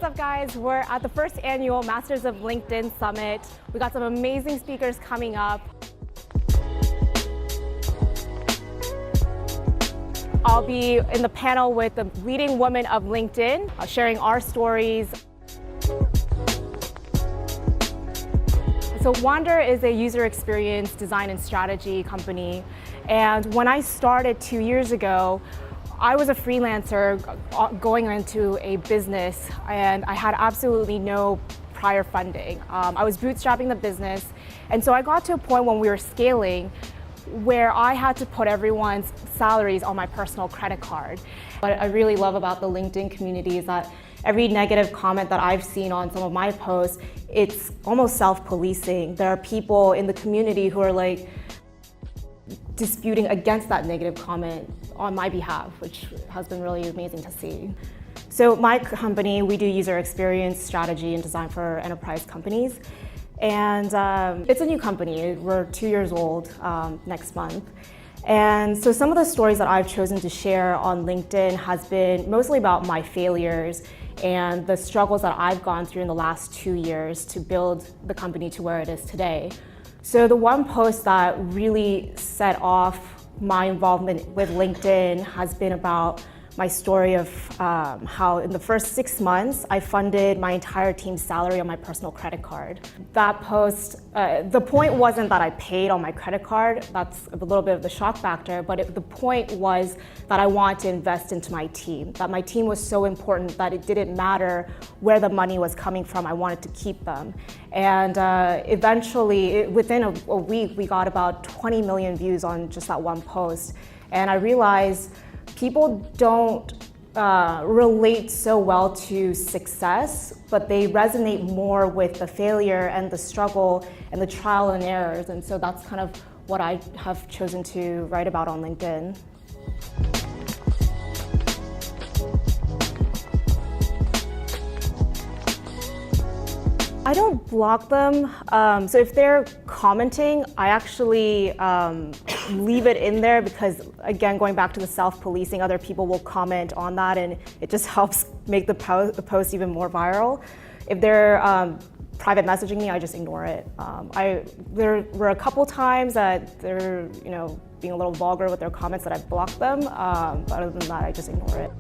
up, guys? We're at the first annual Masters of LinkedIn Summit. We got some amazing speakers coming up. I'll be in the panel with the leading women of LinkedIn, sharing our stories. So Wander is a user experience design and strategy company. And when I started 2 years ago, I was a freelancer going into a business, and I had absolutely no prior funding. I was bootstrapping the business, and so I got to a point when we were scaling where I had to put everyone's salaries on my personal credit card. What I really love about the LinkedIn community is that every negative comment that I've seen on some of my posts, it's almost self-policing. There are people in the community who are like disputing against that negative comment on my behalf, which has been really amazing to see. So my company, we do user experience strategy and design for enterprise companies. And it's a new company. We're 2 years old next month. And so some of the stories that I've chosen to share on LinkedIn has been mostly about my failures and the struggles that I've gone through in the last 2 years to build the company to where it is today. So the one post that really set off my involvement with LinkedIn has been about my story of how in the first 6 months, I funded my entire team's salary on my personal credit card. That post, the point wasn't that I paid on my credit card. That's a little bit of the shock factor, but the point was that I wanted to invest into my team, that my team was so important that it didn't matter where the money was coming from. I wanted to keep them. And eventually, within a week, we got about 20 million views on just that one post. And I realized people don't relate so well to success, but they resonate more with the failure and the struggle and the trial and errors. And so that's kind of what I have chosen to write about on LinkedIn. I don't block them. So if they're commenting, I actually leave it in there because, again, going back to the self-policing, other people will comment on that and it just helps make the post even more viral. If they're private messaging me, I just ignore it. There were a couple times that they're being a little vulgar with their comments that I blocked them, but other than that, I just ignore it.